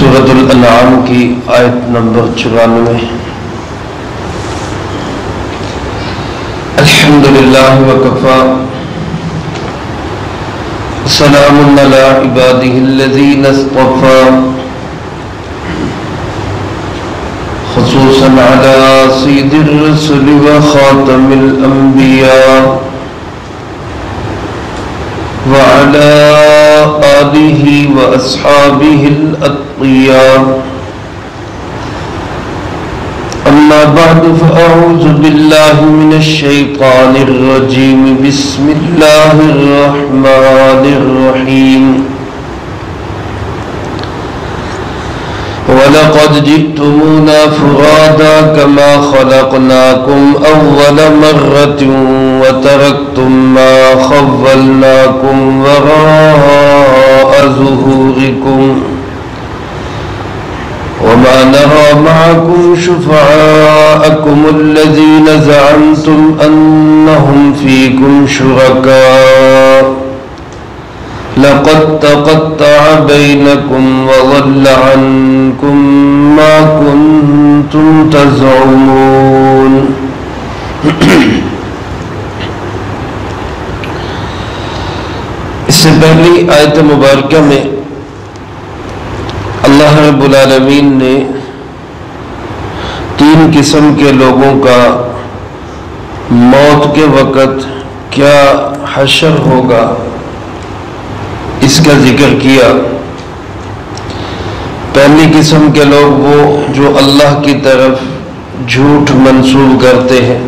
سورۃ الانعام کی آیت نمبر 94۔ الحمدللہ وکفی سلام علی عبادہ الذین اصطفی خصوصا علی سید الرسل وخاتم الانبیاء وعلى آلہ واصحابہ الاتقیاء اما بعد فاعوذ باللہ من الشیطان الرجیم بسم اللہ الرحمن الرحیم وَلَقَدْ جِئْتُمُونَا فُرَادَى كَمَا خَلَقْنَاكُمْ أَوَّلَ مَرَّةٍ وَتَرَكْتُمْ مَا خَوَّلْنَاكُمْ وَرَاءَ ظُهُورِكُمْ وَمَا نَرَى مَعَكُمْ شُفَعَاءَكُمُ الَّذِينَ زَعَمْتُمْ أَنَّهُمْ فِيكُمْ شُرَكَاءُ لَقَدْ تَقَطَّعَ بَيْنَكُمْ وَضَلَّ عَنْكُمْ مَا كُنْتُمْ تَزْعُمُونَ۔ اس سے پہلی آیت مبارکہ میں اللہ رب العالمین نے 3 قسم کے لوگوں کا موت کے وقت کیا حشر ہوگا اس کا ذکر کیا۔ پہلی قسم کے لوگ وہ جو اللہ کی طرف جھوٹ منسوب کرتے ہیں،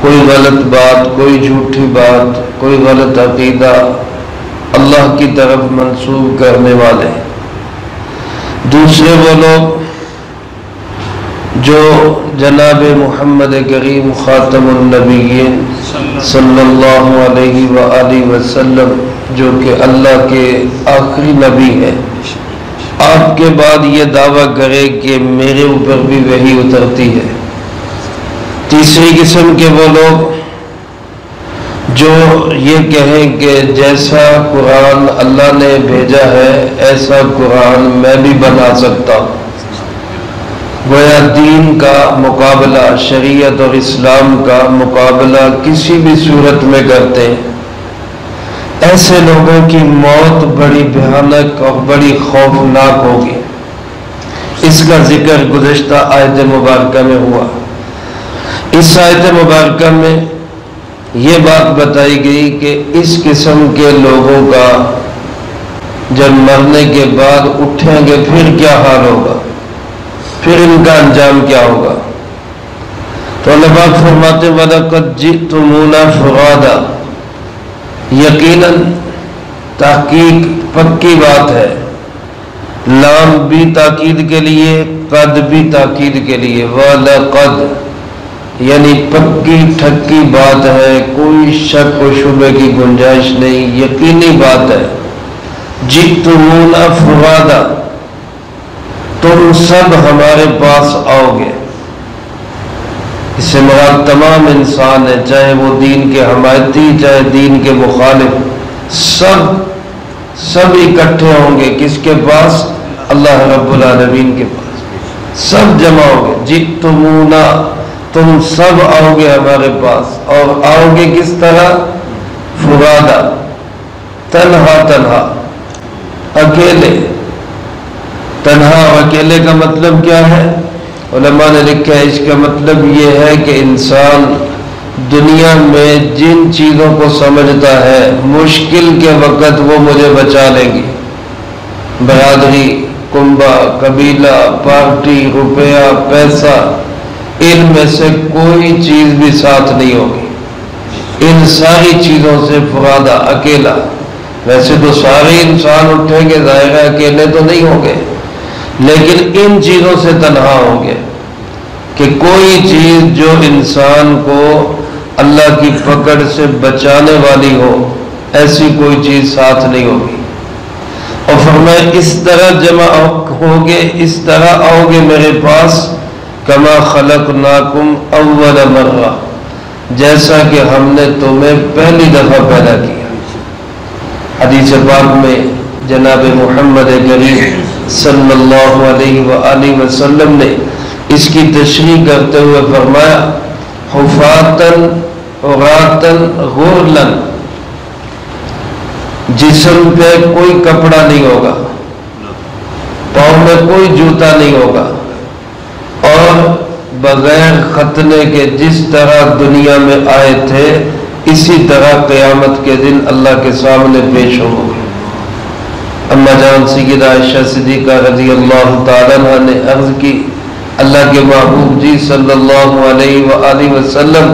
کوئی غلط بات، کوئی جھوٹی بات، کوئی غلط عقیدہ اللہ کی طرف منسوب کرنے والے۔ دوسرے وہ لوگ جو جناب محمد کریم خاتم النبیین صلی اللہ علیہ وآلہ وسلم جو کہ اللہ کے آخری نبی ہے، آپ کے بعد یہ دعویٰ کرے کہ میرے اوپر بھی وحی اترتی ہے۔ تیسری قسم کے وہ لوگ جو یہ کہیں کہ جیسا قرآن اللہ نے بھیجا ہے ایسا قرآن میں بھی بنا سکتا ہوں، گویا دین کا مقابلہ، شریعت اور اسلام کا مقابلہ کسی بھی صورت میں کرتے ہیں۔ ایسے لوگوں کی موت بڑی بھیانک اور بڑی خوفناک ہوگی۔ اس کا ذکر گزشتہ آیت مبارکہ میں ہوا۔ اس آیت مبارکہ میں یہ بات بتائی گئی کہ اس قسم کے لوگوں کا جب مرنے کے بعد اٹھیں گے پھر کیا حال ہوگا، پھر ان کا انجام کیا ہوگا۔ تو اللہ پاک فرماتے وَلَقَدْ جِئْتُمُونَا فُرَادَى، یقیناً تحقیق پکی بات ہے، لام بھی تاکید کے لیے، قد بھی تاکید کے لیے، وَلَقَدْ یعنی پکی ٹھکی بات ہے، کوئی شک و شبہ کی گنجائش نہیں، یقینی بات ہے۔ جئتمونا فرادا، تم سب ہمارے پاس آؤ گے۔ اس سے مراد تمام انسان ہیں، چاہے وہ دین کے حمایتی چاہے دین کے مخالف، سب اکٹھے ہوں گے۔ کس کے پاس؟ اللہ رب العالمین کے پاس، سب جمع ہوں گے۔ جئتمونا، تم سب آؤ گے ہمارے پاس، اور آؤ گے کس طرح؟ فرادا، تنہا تنہا، اکیلے۔ تنہا اور اکیلے کا مطلب کیا ہے؟ علماء نے لکھا ہے اس کا مطلب یہ ہے کہ انسان دنیا میں جن چیزوں کو سمجھتا ہے مشکل کے وقت وہ مجھے بچا لیں گی، برادری، کنبہ، قبیلہ، پارٹی، روپیہ، پیسہ، ان میں سے کوئی چیز بھی ساتھ نہیں ہوگی، ان ساری چیزوں سے فرادا، اکیلا۔ ویسے تو سارے انسان اٹھیں گے، ظاہر ہے اکیلے تو نہیں ہوں گے، لیکن ان چیزوں سے تنہا ہوں گے کہ کوئی چیز جو انسان کو اللہ کی پکڑ سے بچانے والی ہو، ایسی کوئی چیز ساتھ نہیں ہوگی۔ اور فرمایا اس طرح جمع ہوگے، اس طرح آؤ گے میرے پاس، کما خلقناکم اول مرہ، جیسا کہ ہم نے تمہیں پہلی دفعہ پیدا کیا۔ حدیث پاک میں جناب محمد کریم صلی اللہ علیہ وآلہ وسلم نے اس کی تشریح کرتے ہوئے فرمایا حفاتن عراتن غرلن، جسم پہ کوئی کپڑا نہیں ہوگا، پاؤں میں کوئی جوتا نہیں ہوگا، اور بغیر ختنے کے جس طرح دنیا میں آئے تھے اسی طرح قیامت کے دن اللہ کے سامنے پیش ہوں گے۔ اما جان سیدہ عائشہ صدیقہ رضی اللہ تعالیٰ عنہ نے عرض کی اللہ کے محبوب جی صلی اللہ علیہ وآلہ وسلم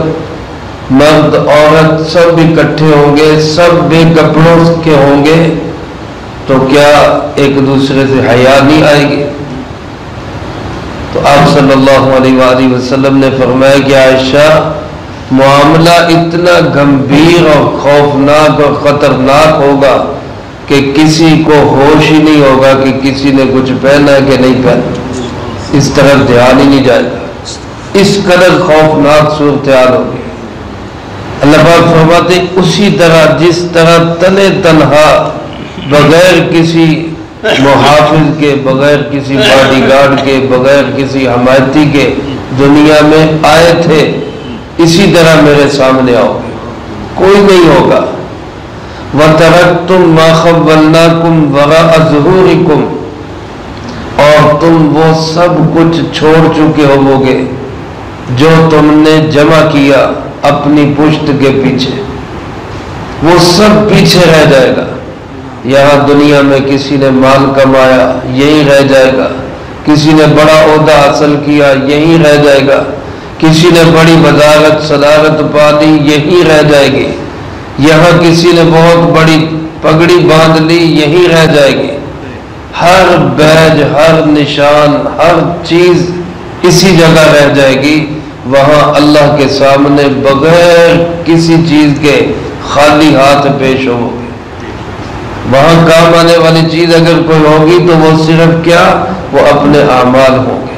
مرد عورت سب اکٹھے ہوں گے، سب بے کپڑوں کے ہوں گے، تو کیا ایک دوسرے سے حیا نہیں آئے گی؟ تو آپ صلی اللہ علیہ وآلہ وسلم نے فرمایا کہ عائشہ معاملہ اتنا گمبھیر اور خوفناک اور خطرناک ہوگا کہ کسی کو ہوش ہی نہیں ہوگا کہ کسی نے کچھ پہنا ہے کہ نہیں پہنا، اس طرف دھیان ہی نہیں جائے گا، اس قدر خوفناک صورتحال ہوگی۔ اللہ پاک فرماتے اسی طرح جس طرح تنے تنہا بغیر کسی محافظ کے، بغیر کسی باڈی گارڈ کے، بغیر کسی حمایتی کے دنیا میں آئے تھے اسی طرح میرے سامنے آؤ گے، کوئی نہیں ہوگا۔ وَتَرَكْتُمْ مَا خَوَّلْنَاكُمْ وَرَاءَ ظُهُورِكُمْ، اور تم وہ سب کچھ چھوڑ چکے ہوگے جو تم نے جمع کیا اپنی پشت کے پیچھے، وہ سب پیچھے رہ جائے گا۔ یہاں دنیا میں کسی نے مال کمایا یہی رہ جائے گا، کسی نے بڑا عہدہ حاصل کیا یہی رہ جائے گا، کسی نے بڑی وزارت صدارت پا لی یہی رہ جائے گی، یہاں کسی نے بہت بڑی پگڑی باندھ لی یہی رہ جائے گی۔ ہر بیج، ہر نشان، ہر چیز اسی جگہ رہ جائے گی، وہاں اللہ کے سامنے بغیر کسی چیز کے خالی ہاتھ پیش ہوگے۔ وہاں کام آنے والی چیز اگر کوئی ہوگی تو وہ صرف کیا، وہ اپنے اعمال ہوں گے۔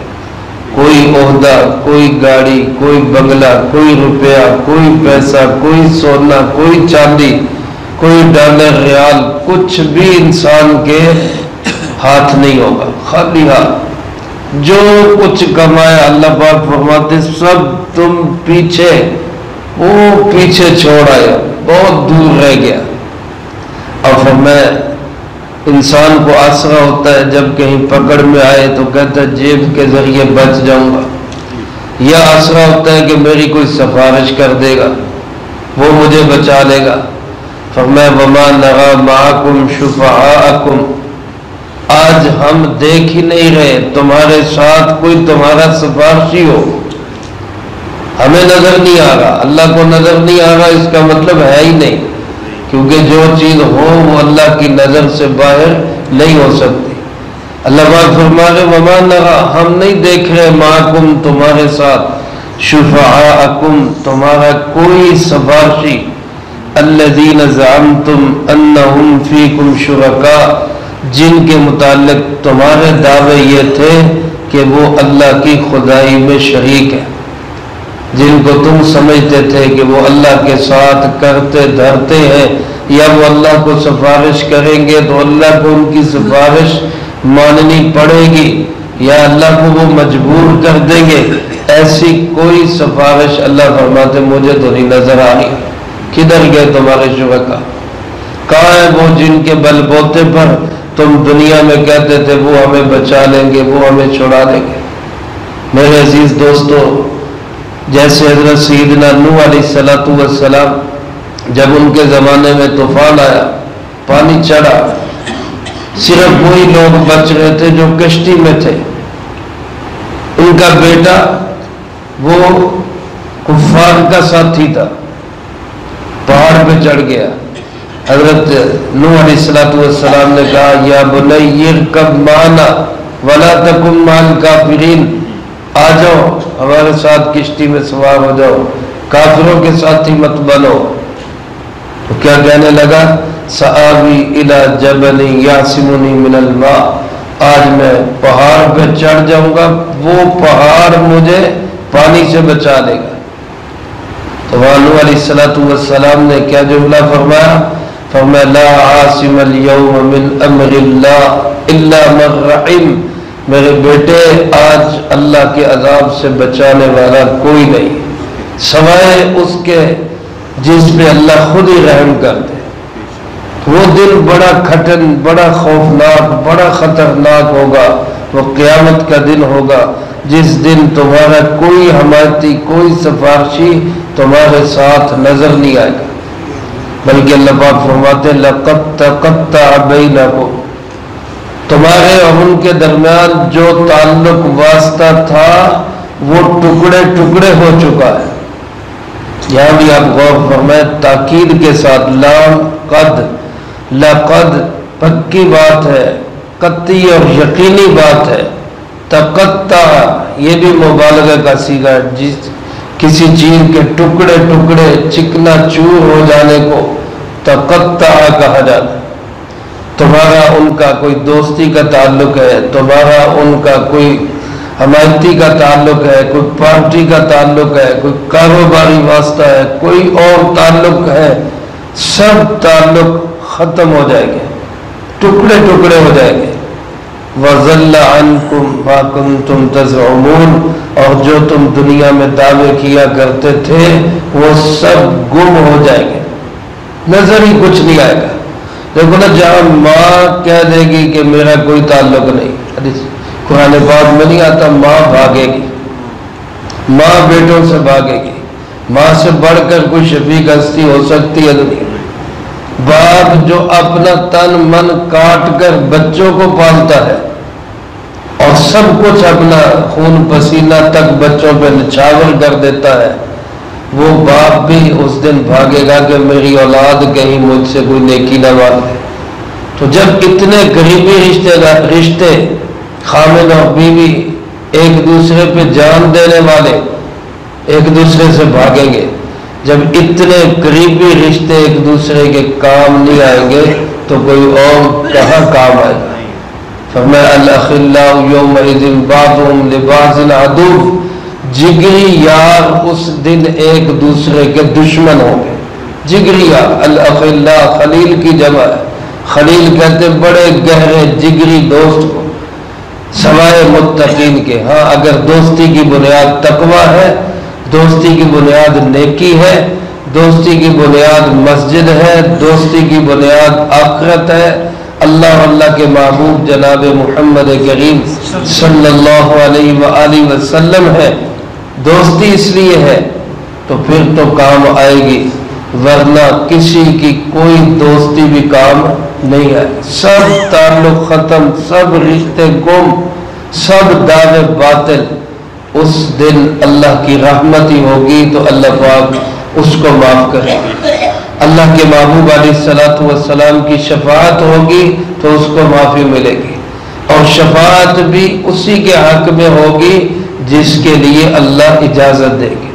کوئی عہدہ، کوئی گاڑی، کوئی بنگلہ، کوئی روپیہ، کوئی پیسہ، کوئی سونا، کوئی چاندی، کوئی ڈالر ریال، کچھ بھی انسان کے ہاتھ نہیں ہوگا، خالی ہاتھ۔ جو کچھ کمایا اللہ پاک فرماتے سب تم پیچھے، وہ پیچھے چھوڑ آیا، بہت دور رہ گیا۔ اور فرمایا انسان کو آسرا ہوتا ہے جب کہیں پکڑ میں آئے تو کہتا ہے جیب کے ذریعے بچ جاؤں گا، یا آسرا ہوتا ہے کہ میری کوئی سفارش کر دے گا، وہ مجھے بچا لے گا۔ فرمایا وَمَا نَرَى مَعَكُمْ شُفَعَاءَكُمْ، آج ہم دیکھ ہی نہیں رہے تمہارے ساتھ کوئی تمہارا سفارشی ہو، ہمیں نظر نہیں آ رہا۔ اللہ کو نظر نہیں آ رہا اس کا مطلب ہے ہی نہیں، کیونکہ جو چیز ہو وہ اللہ کی نظر سے باہر نہیں ہو سکتی۔ اللہ پاک فرما رہے وَمَا نَرَى، ہم نہیں دیکھ رہے مَعَكُمْ تمہارے ساتھ، شُفَعَاءَكُمْ تمہارا کوئی سفارشی، الَّذِينَ زَعَمْتُمْ أَنَّهُمْ فِيكُمْ شُرَكَاء، جن کے متعلق تمہارے دعوے یہ تھے کہ وہ اللہ کی خدائی میں شریک ہے، جن کو تم سمجھتے تھے کہ وہ اللہ کے ساتھ کرتے دھرتے ہیں، یا وہ اللہ کو سفارش کریں گے تو اللہ کو ان کی سفارش ماننی پڑے گی، یا اللہ کو وہ مجبور کر دیں گے، ایسی کوئی سفارش اللہ فرماتے مجھے تو نہیں نظر آ رہی۔ کدھر گئے تمہارے شرکا؟ کہاں ہے وہ جن کے بل بوتے پر تم دنیا میں کہتے تھے وہ ہمیں بچا لیں گے، وہ ہمیں چھڑا دیں گے؟ میرے عزیز دوستو، جیسے حضرت سیدنا نوح علیہ السلام جب ان کے زمانے میں طوفان آیا، پانی چڑھا، صرف وہی لوگ بچ رہے تھے جو کشتی میں تھے۔ ان کا بیٹا وہ کفار کا ساتھی تھا، پہاڑ پہ چڑھ گیا۔ حضرت نوح علیہ السلام نے کہا یا بنی ارکب معنا ولا تکن مع الکافرین، آ جاؤ ہمارے ساتھ کشتی میں سوار ہو جاؤ، کافروں کے ساتھی مت بنو۔ تو کیا کہنے لگا؟ سآوی الی جبل یعصمنی من الماء، آج میں پہاڑ پہ چڑھ جاؤں گا، وہ پہاڑ مجھے پانی سے بچا لے گا۔ تو نوح علیہ السلام نے کیا جملہ فرمایا؟ فرمایا لا عاصم اليوم من امر اللہ الا من رحم، میرے بیٹے آج اللہ کے عذاب سے بچانے والا کوئی نہیں سوائے اس کے جس پہ اللہ خود ہی رحم کر دے۔ وہ دن بڑا کھٹن، بڑا خوفناک، بڑا خطرناک ہوگا، وہ قیامت کا دن ہوگا جس دن تمہارا کوئی حمایتی، کوئی سفارشی تمہارے ساتھ نظر نہیں آئے گا، بلکہ اللہ پاک فرماتے ہیں لَقَدْ تَقَطَّعَ بَيْنَهُمْ، تمہارے اور ان کے درمیان جو تعلق واسطہ تھا وہ ٹکڑے ٹکڑے ہو چکا ہے۔ یہاں بھی آپ غور فرمائیں تاکید کے ساتھ لام قد، لقد پکی بات ہے، قطعی اور یقینی بات ہے۔ تقطع یہ بھی مبالغہ کا صیغہ ہے، جس کسی چیز کے ٹکڑے ٹکڑے چکنا چور ہو جانے کو تقطع کہا جاتا ہے۔ تمہارا ان کا کوئی دوستی کا تعلق ہے، تمہارا ان کا کوئی حمایتی کا تعلق ہے، کوئی پارٹی کا تعلق ہے، کوئی کاروباری واسطہ ہے، کوئی اور تعلق ہے، سب تعلق ختم ہو جائے گے، ٹکڑے ٹکڑے ہو جائیں گے۔ وَضَلَّ عَنْكُمْ مَا كُنْتُمْ تَزْعُمُونَ، اور جو تم دنیا میں دعوے کیا کرتے تھے وہ سب گم ہو جائیں گے، نظر ہی کچھ نہیں آئے گا۔ دیکھو نا، جہاں ماں کہہ دے گی کہ میرا کوئی تعلق نہیں، حدیث قرآن پاک میں نہیں آتا، ماں بھاگے گی، ماں بیٹوں سے بھاگے گی، ماں سے بڑھ کر کوئی شفیق ہستی ہو سکتی ہے نہیں۔ باپ جو اپنا تن من کاٹ کر بچوں کو پالتا ہے اور سب کچھ اپنا خون پسینہ تک بچوں پہ نچھاور کر دیتا ہے، وہ باپ بھی اس دن بھاگے گا کہ میری اولاد کہیں مجھ سے کوئی نیکی نہ مانگے۔ تو جب اتنے قریبی رشتے خامد اور بیوی ایک دوسرے پہ جان دینے والے ایک دوسرے سے بھاگیں گے، جب اتنے قریبی رشتے ایک دوسرے کے کام نہیں آئیں گے تو کوئی اور کہاں کام آئے گا۔ فرمایا الاخلاء یومئذ بعضهم لبعض عدو، جگری یار اس دن ایک دوسرے کے دشمن ہوں گے۔ جگری یار، الاخلاء خلیل کی جمع ہے، خلیل کہتے بڑے گہرے جگری دوست کو، سوائے متقین کے۔ ہاں اگر دوستی کی بنیاد تقوی ہے، دوستی کی بنیاد نیکی ہے، دوستی کی بنیاد مسجد ہے، دوستی کی بنیاد آخرت ہے، اللہ اور اللہ کے محبوب جناب محمد کریم صلی اللہ علیہ وآلہ وسلم ہے، دوستی اس لیے ہے تو پھر تو کام آئے گی، ورنہ کسی کی کوئی دوستی بھی کام نہیں آئے، سب تعلق ختم، سب رشتے گم، سب دعوے باطل۔ اس دن اللہ کی رحمت ہی ہوگی تو اللہ پاک اس کو معاف کرے گا، اللہ کے محبوب علیہ الصلوۃ والسلام کی شفاعت ہوگی تو اس کو معافی ملے گی، اور شفاعت بھی اسی کے حق میں ہوگی جس کے لیے اللہ اجازت دے گی۔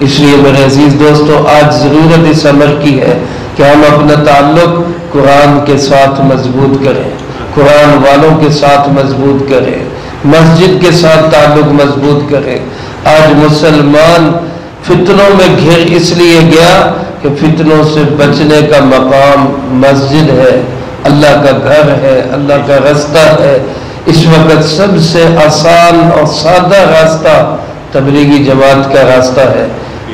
اس لیے میرے عزیز دوستو، آج ضرورت اس امر کی ہے کہ ہم اپنا تعلق قرآن کے ساتھ مضبوط کریں، قرآن والوں کے ساتھ مضبوط کریں، مسجد کے ساتھ تعلق مضبوط کریں۔ آج مسلمان فتنوں میں گھر اس لیے گیا کہ فتنوں سے بچنے کا مقام مسجد ہے، اللہ کا گھر ہے، اللہ کا راستہ ہے۔ اس وقت سب سے آسان اور سادہ راستہ تبلیغی جماعت کا راستہ ہے۔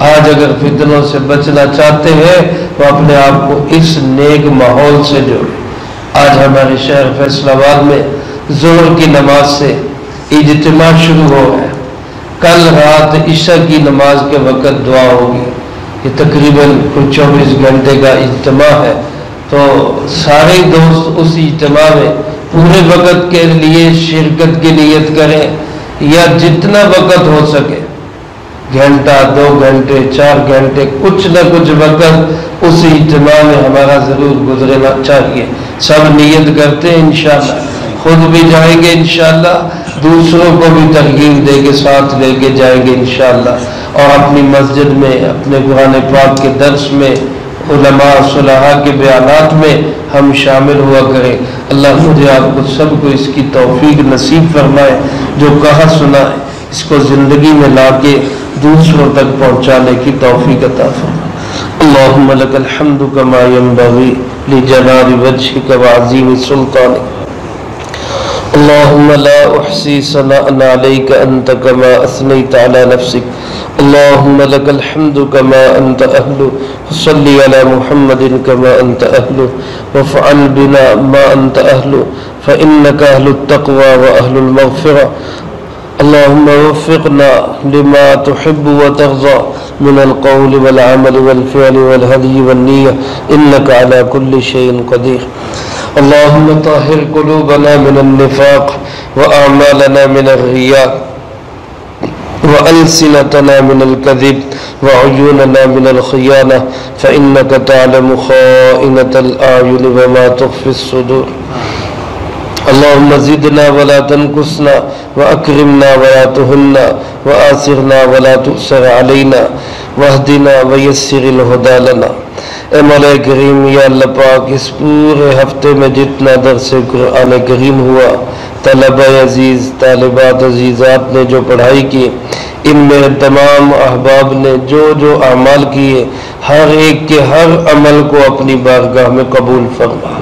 آج اگر فتنوں سے بچنا چاہتے ہیں تو اپنے آپ کو اس نیک ماحول سے جوڑیں۔ آج ہمارے شہر فیصل آباد میں ظہر کی نماز سے اجتماع شروع ہو گیا، کل رات عشاء کی نماز کے وقت دعا ہوگی، یہ تقریباً کچھ 24 گھنٹے کا اجتماع ہے، تو سارے دوست اس اجتماع میں پورے وقت کے لیے شرکت کی نیت کریں، یا جتنا وقت ہو سکے، گھنٹہ 2 گھنٹے 4 گھنٹے کچھ نہ کچھ وقت اس اجتماع میں ہمارا ضرور گزرنا چاہیے۔ سب نیت کرتے ہیں، انشاءاللہ خود بھی جائیں گے، انشاءاللہ دوسروں کو بھی ترغیب دے کے ساتھ لے کے جائیں گے انشاءاللہ، اور اپنی مسجد میں اپنے قرآن پاک کے درس میں علماء صلحاء کے بیانات میں ہم شامل ہوا کریں۔ اللہ مجھے آپ کو سب کو اس کی توفیق نصیب فرمائے، جو کہا سنا ہے اس کو زندگی میں لا کے دوسروں تک پہنچانے کی توفیق عطا فرمائے۔ اللهم لك الحمد كما ينبغي لجلال وجهك وعظيم سلطانك. اللهم لا أحصي ثناء عليك أنت كما أثنيت على نفسك. اللهم لك الحمد كما أنت أهله. صل على محمد كما أنت أهله وافعل بنا ما أنت أهله فإنك أهل التقوى وأهل المغفرة. اللهم وفقنا لما تحب وترضى من القول والعمل والفعل والهدي والنية إنك على كل شيء قدير. اللهم طهر قلوبنا من النفاق وأعمالنا من الرياء وألسنتنا من الكذب وعيوننا من الخيانة فإنك تعلم خائنة الأعين وما تخفي الصدور. اللهم زدنا ولا تنقصنا وأكرمنا ولا تهنا وآثرنا ولا تؤثر علينا واهدنا ويسر الهدى لنا. اے مولا کریم، یا اللہ پاک، اس پورے ہفتے میں جتنا درس قرآن کریم ہوا، طلبہ عزیز، طالبات عزیزات نے جو پڑھائی کی، ان میں تمام احباب نے جو جو اعمال کیے، ہر ایک کے ہر عمل کو اپنی بارگاہ میں قبول فرما.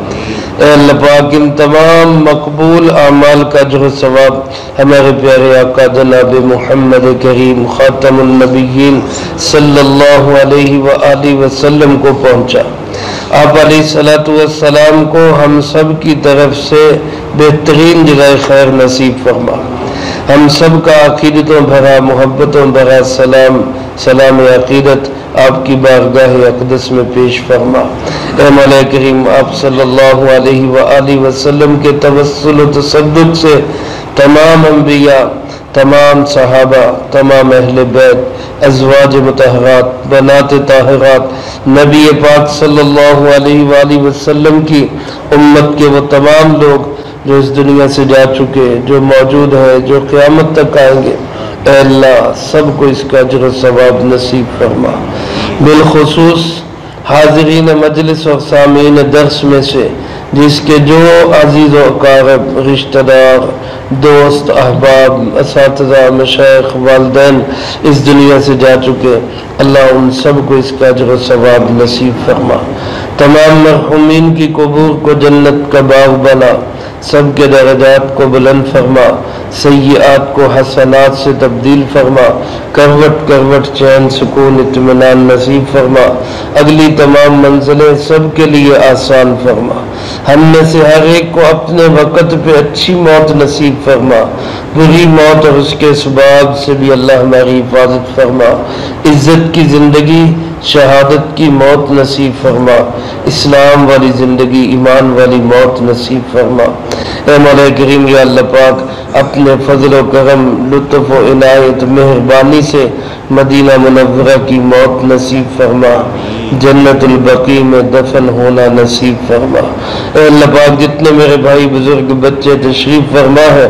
اے اللہ پاک، ان تمام مقبول اعمال کا اجر و ثواب ہمارے پیارے آقا جناب محمد کریم خاتم النبیین صلی اللہ علیہ وآلہ وسلم کو پہنچا. آپ علیہ السلام کو ہم سب کی طرف سے بہترین جزائے خیر نصیب فرما. ہم سب کا عقیدتوں بھرا، محبتوں بھرا سلام عقیدت آپ کی بارگاہ اقدس میں پیش فرما. اے مولا کریم، آپ صلی اللہ علیہ وآلہ وسلم کے توسل و تصدق سے تمام انبیاء، تمام صحابہ، تمام اہل بیت، ازواج مطہرات، بنات طاہرات، نبی پاک صلی اللہ علیہ وآلہ وسلم کی امت کے وہ تمام لوگ جو اس دنیا سے جا چکے، جو موجود ہیں، جو قیامت تک آئیں گے، اے اللہ سب کو اس کا اجر و ثواب نصیب فرما. بالخصوص حاضرین مجلس اور سامعین درس میں سے جس کے جو عزیز و اقارب، رشتہ دار، دوست، احباب، اساتذہ، مشائخ، والدین اس دنیا سے جا چکے، اللہ ان سب کو اس کا اجر و ثواب نصیب فرما. تمام مرحومین کی قبور کو جنت کا باغ بنا، سب کے درجات کو بلند فرما، سیئات کو حسنات سے تبدیل فرما، کروٹ کروٹ چین سکون اطمینان نصیب فرما. اگلی تمام منزلیں سب کے لیے آسان فرما. ہم میں سے ہر ایک کو اپنے وقت پہ اچھی موت نصیب فرما. بری موت اور اس کے اسباب سے بھی اللہ ہماری حفاظت فرما. عزت کی زندگی، شہادت کی موت نصیب فرما. اسلام والی زندگی، ایمان والی موت نصیب فرما. اے مولا کریم، یا اللہ پاک، اپنے فضل و کرم، لطف و عنایت، مہربانی سے مدینہ منورہ کی موت نصیب فرما. جنت البقیع میں دفن ہونا نصیب فرما. اے اللہ پاک، جتنے میرے بھائی بزرگ بچے تشریف فرما ہے،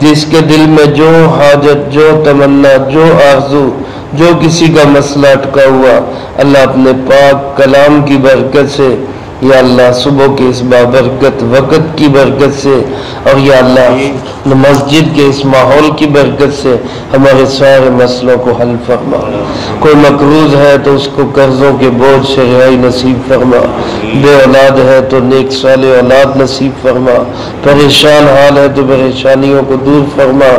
جس کے دل میں جو حاجت، جو تمنا، جو آرزو، جو کسی کا مسئلہ اٹکا ہوا، اللہ اپنے پاک کلام کی برکت سے، یا اللہ صبح کے اس بابرکت وقت کی برکت سے، اور یا اللہ مسجد کے اس ماحول کی برکت سے ہمارے سارے مسئلوں کو حل فرما. کوئی مقروض ہے تو اس کو قرضوں کے بوجھ سے رہائی نصیب فرما. بے اولاد ہے تو نیک صالح اولاد نصیب فرما. پریشان حال ہے تو پریشانیوں کو دور فرما.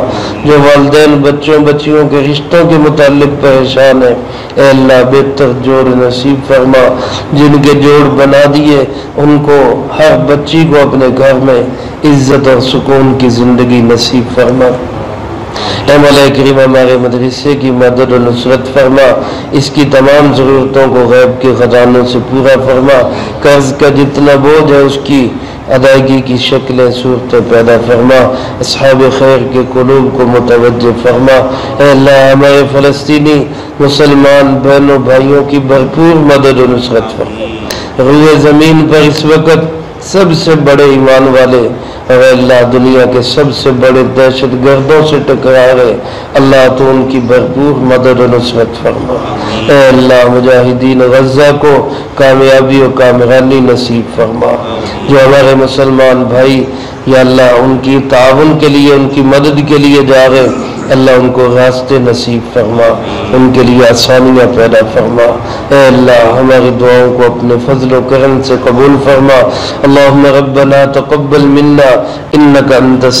جو والدین بچوں بچیوں کے رشتوں کے متعلق پریشان ہیں، اے اللہ بہتر جوڑ نصیب فرما. جن کے جوڑ بنا دیے ان کو، ہر بچی کو اپنے گھر میں عزت اور سکون کی زندگی نصیب فرما. اے مولا کریم، ہمارے مدرسے کی مدد و نصرت فرما. اس کی تمام ضرورتوں کو غیب کے خزانوں سے پورا فرما. قرض کا جتنا بوجھ ہے اس کی ادائیگی کی شکلیں صورتیں پیدا فرما. اصحاب خیر کے قلوب کو متوجہ فرما. اے اللہ ہمارے فلسطینی مسلمان بہنوں بھائیوں کی بھرپور مدد و نصرت فرما. روئے زمین پر اس وقت سب سے بڑے ایمان والے اور اللہ دنیا کے سب سے بڑے دہشت گردوں سے ٹکرا رہے، اللہ تو ان کی بھرپور مدد و نصرت فرما. اے اللہ مجاہدین غزہ کو کامیابی و کامرانی نصیب فرما. جو ہمارے مسلمان بھائی یا اللہ ان کی تعاون کے لیے، ان کی مدد کے لیے جا رہے، اللہ ان کو راستے نصیب فرما، ان کے لیے آسانیاں پیدا فرما۔ اے اللہ ہماری دعاؤں کو اپنے فضل و کرم سے قبول فرما۔ اللہم ربنا تقبل منا انک انت